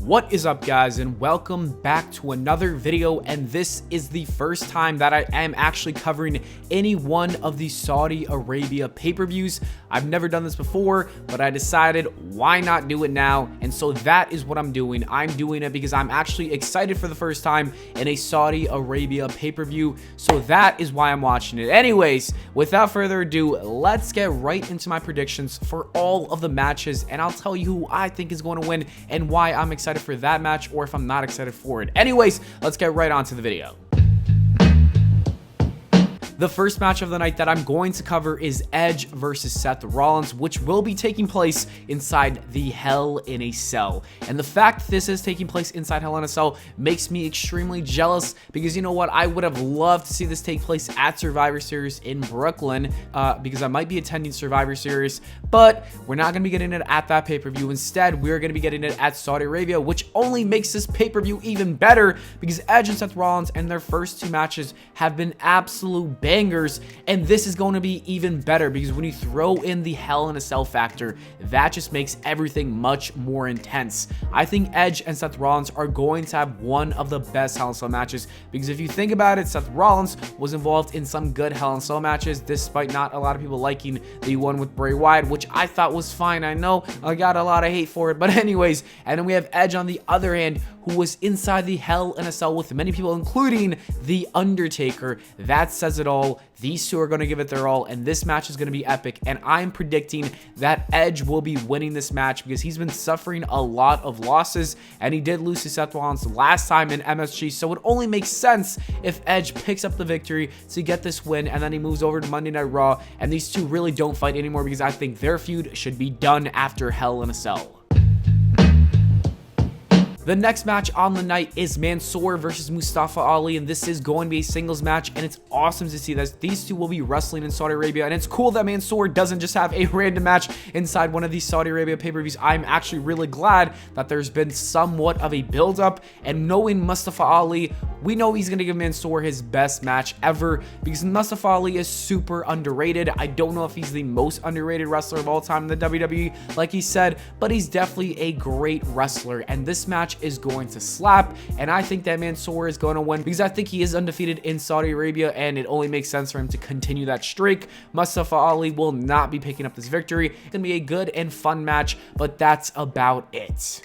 What is up, guys, and welcome back to another video. And this is the first time that I am actually covering any one of the Saudi Arabia pay-per-views. I've never done this before, but I decided why not do it now, and so that is what I'm doing. I'm doing it because I'm actually excited for the first time in a Saudi Arabia pay-per-view, so that is why I'm watching it. Anyways, without further ado, let's get right into my predictions for all of the matches, and I'll tell you who I think is going to win and why I'm excited for that match, or if I'm not excited for it. Anyways, let's get right on to the video. The first match of the night that I'm going to cover is Edge versus Seth Rollins, which will be taking place inside the Hell in a Cell. And the fact this is taking place inside Hell in a Cell makes me extremely jealous, because you know what? I would have loved to see this take place at Survivor Series in Brooklyn, because I might be attending Survivor Series, but we're not going to be getting it at that pay-per-view. Instead, we're going to be getting it at Saudi Arabia, which only makes this pay-per-view even better, because Edge and Seth Rollins and their first two matches have been absolute bangers, and this is going to be even better because when you throw in the Hell in a Cell factor, that just makes everything much more intense. I think Edge and Seth Rollins are going to have one of the best Hell in a Cell matches, because if you think about it, Seth Rollins was involved in some good Hell in a Cell matches, despite not a lot of people liking the one with Bray Wyatt, which I thought was fine. I know I got a lot of hate for it, but anyways. And then we have Edge on the other hand, who was inside the Hell in a Cell with many people, including The Undertaker. That says it all. These two are going to give it their all, and this match is going to be epic, and I'm predicting that Edge will be winning this match because he's been suffering a lot of losses, and he did lose to Seth Rollins last time in MSG, so it only makes sense if Edge picks up the victory to get this win, and then he moves over to Monday Night Raw, and these two really don't fight anymore because I think their feud should be done after Hell in a Cell. The next match on the night is Mansoor versus Mustafa Ali, and this is going to be a singles match, and it's awesome to see that these two will be wrestling in Saudi Arabia, and it's cool that Mansoor doesn't just have a random match inside one of these Saudi Arabia pay-per-views. I'm actually really glad that there's been somewhat of a build-up, and knowing Mustafa Ali, we know he's going to give Mansoor his best match ever, because Mustafa Ali is super underrated. I don't know if he's the most underrated wrestler of all time in the WWE, like he said, but he's definitely a great wrestler, and this match is going to slap, and I think that Mansoor is going to win because I think he is undefeated in Saudi Arabia, and it only makes sense for him to continue that streak. Mustafa Ali will not be picking up this victory. It's going to be a good and fun match, but that's about it.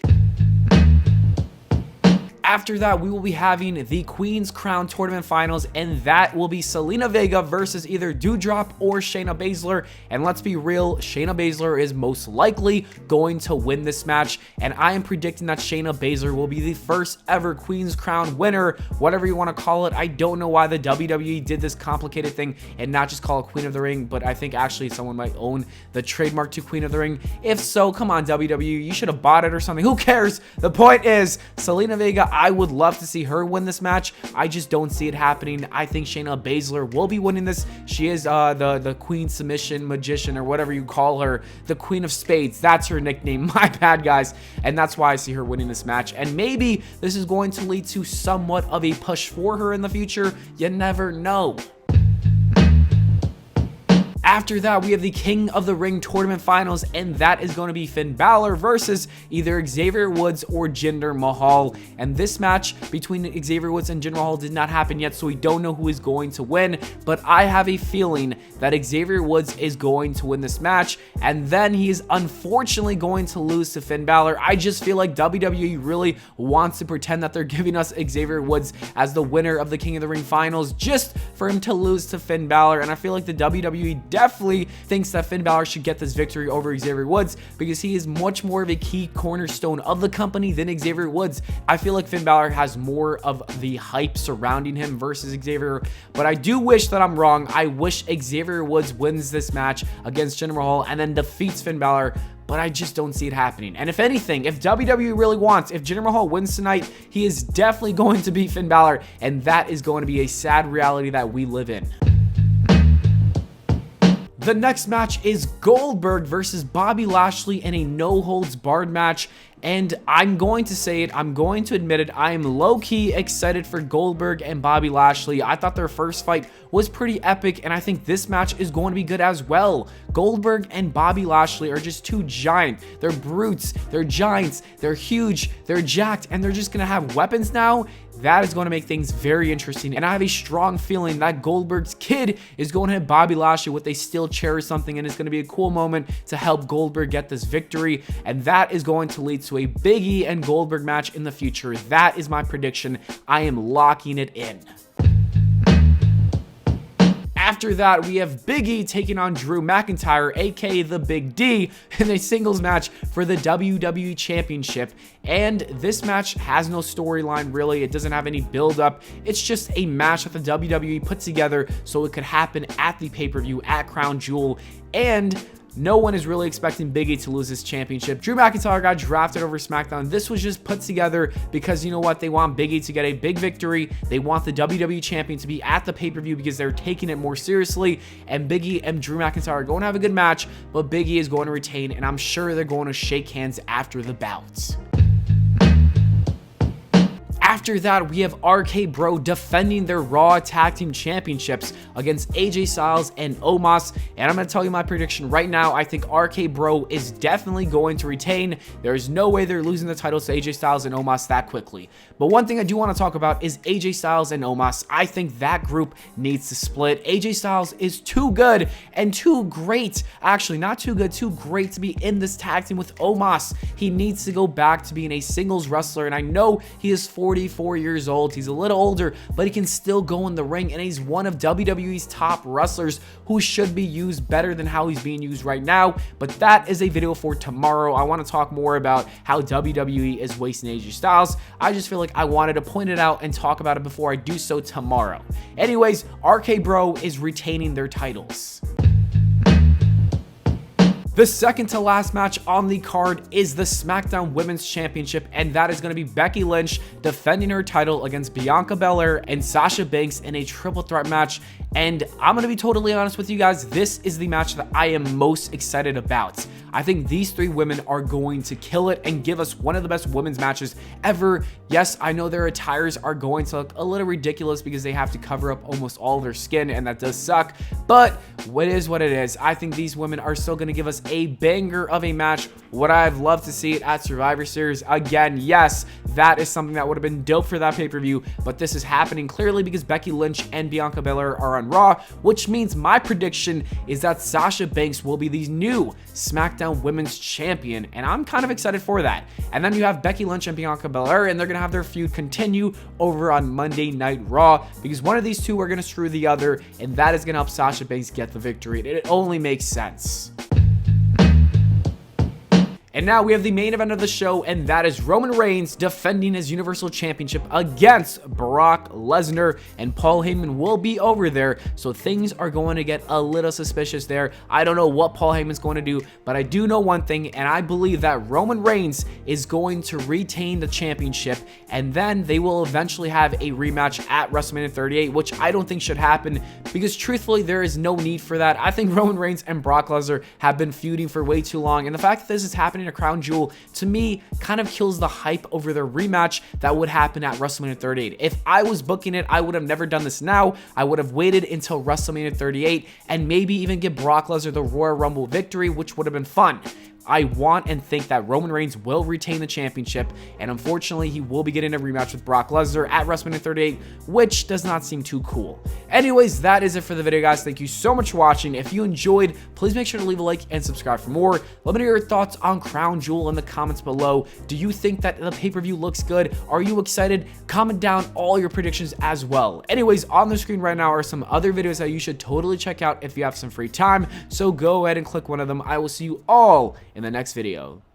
After that, we will be having the Queen's Crown Tournament Finals, and that will be Zelina Vega versus either Doudrop or Shayna Baszler. And let's be real, Shayna Baszler is most likely going to win this match, and I am predicting that Shayna Baszler will be the first ever Queen's Crown winner, whatever you want to call it. I don't know why the WWE did this complicated thing and not just call it Queen of the Ring, but I think actually someone might own the trademark to Queen of the Ring. If so, come on, WWE, you should have bought it or something. Who cares? The point is, Zelina Vega, I would love to see her win this match. I just don't see it happening. I think Shayna Baszler will be winning this. She is the Queen Submission Magician, or whatever you call her, the Queen of Spades. That's her nickname. My bad, guys. And that's why I see her winning this match. And maybe this is going to lead to somewhat of a push for her in the future. You never know. After that, we have the King of the Ring Tournament Finals, and that is going to be Finn Balor versus either Xavier Woods or Jinder Mahal. And this match between Xavier Woods and Jinder Mahal did not happen yet, so we don't know who is going to win. But I have a feeling that Xavier Woods is going to win this match, and then he is unfortunately going to lose to Finn Balor. I just feel like WWE really wants to pretend that they're giving us Xavier Woods as the winner of the King of the Ring Finals just for him to lose to Finn Balor. And I feel like the WWE definitely thinks that Finn Balor should get this victory over Xavier Woods because he is much more of a key cornerstone of the company than Xavier Woods. I feel like Finn Balor has more of the hype surrounding him versus Xavier, but I do wish that I'm wrong. I wish Xavier Woods wins this match against Jinder Mahal and then defeats Finn Balor, but I just don't see it happening. And if anything, if WWE really wants, if Jinder Mahal wins tonight, he is definitely going to beat Finn Balor, and that is going to be a sad reality that we live in. The next match is Goldberg versus Bobby Lashley in a no-holds-barred match. And I'm going to say it, I'm going to admit it, I am low-key excited for Goldberg and Bobby Lashley. I thought their first fight was pretty epic, and I think this match is going to be good as well. Goldberg and Bobby Lashley are just two giant. They're brutes, they're giants, they're huge, they're jacked, and they're just going to have weapons now. That is going to make things very interesting, and I have a strong feeling that Goldberg's kid is going to hit Bobby Lashley with a steel chair or something, and it's going to be a cool moment to help Goldberg get this victory, and that is going to lead to a Big E and Goldberg match in the future. That is my prediction. I am locking it in. After that, we have Big E taking on Drew McIntyre, aka the Big D, in a singles match for the WWE Championship. And this match has no storyline, really. It doesn't have any build-up. It's just a match that the WWE put together so it could happen at the pay-per-view at Crown Jewel. And no one is really expecting Big E to lose this championship. Drew McIntyre got drafted over SmackDown. This was just put together because, you know what, they want Big E to get a big victory. They want the WWE champion to be at the pay-per-view because they're taking it more seriously. And Big E and Drew McIntyre are going to have a good match, but Big E is going to retain, and I'm sure they're going to shake hands after the bout. After that, we have RK Bro defending their Raw Tag Team Championships against AJ Styles and Omos. And I'm going to tell you my prediction right now. I think RK Bro is definitely going to retain. There's no way they're losing the titles to AJ Styles and Omos that quickly. But one thing I do want to talk about is AJ Styles and Omos. I think that group needs to split. AJ Styles is too good and too great. Actually, not too good, too great to be in this tag team with Omos. He needs to go back to being a singles wrestler. And I know he is 44 years old. He's a little older, but he can still go in the ring, and he's one of WWE's top wrestlers who should be used better than how he's being used right now. But that is a video for tomorrow. I want to talk more about how WWE is wasting AJ Styles. I just feel like I wanted to point it out and talk about it before I do so tomorrow. Anyways, RK Bro is retaining their titles. The second to last match on the card is the SmackDown Women's Championship, and that is going to be Becky Lynch defending her title against Bianca Belair and Sasha Banks in a triple threat match. And I'm going to be totally honest with you guys, this is the match that I am most excited about. I think these three women are going to kill it and give us one of the best women's matches ever. Yes, I know their attires are going to look a little ridiculous because they have to cover up almost all their skin, and that does suck, but what is what it is. I think these women are still going to give us a banger of a match. Would I have loved to see it at Survivor Series again? Yes, that is something that would have been dope for that pay-per-view, but this is happening clearly because Becky Lynch and Bianca Belair are on Raw, which means my prediction is that Sasha Banks will be the new SmackDown Women's Champion, and I'm kind of excited for that. And then you have Becky Lynch and Bianca Belair, and they're going to have their feud continue over on Monday Night Raw because one of these two are going to screw the other, and that is going to help Sasha Banks get the victory. It only makes sense. And now we have the main event of the show, and that is Roman Reigns defending his Universal Championship against Brock Lesnar, and Paul Heyman will be over there, so things are going to get a little suspicious there. I don't know what Paul Heyman's going to do, but I do know one thing, and I believe that Roman Reigns is going to retain the championship, and then they will eventually have a rematch at WrestleMania 38, which I don't think should happen, because truthfully, there is no need for that. I think Roman Reigns and Brock Lesnar have been feuding for way too long, and the fact that this is happening a Crown Jewel, to me, kind of kills the hype over their rematch that would happen at WrestleMania 38. If I was booking it, I would have never done this now. I would have waited until WrestleMania 38 and maybe even give Brock Lesnar the Royal Rumble victory, which would have been fun. I want and think that Roman Reigns will retain the championship, and unfortunately, he will be getting a rematch with Brock Lesnar at WrestleMania 38, which does not seem too cool. Anyways, that is it for the video, guys. Thank you so much for watching. If you enjoyed, please make sure to leave a like and subscribe for more. Let me know your thoughts on Crown Jewel in the comments below. Do you think that the pay-per-view looks good? Are you excited? Comment down all your predictions as well. Anyways, on the screen right now are some other videos that you should totally check out if you have some free time, so go ahead and click one of them. I will see you all in the next video.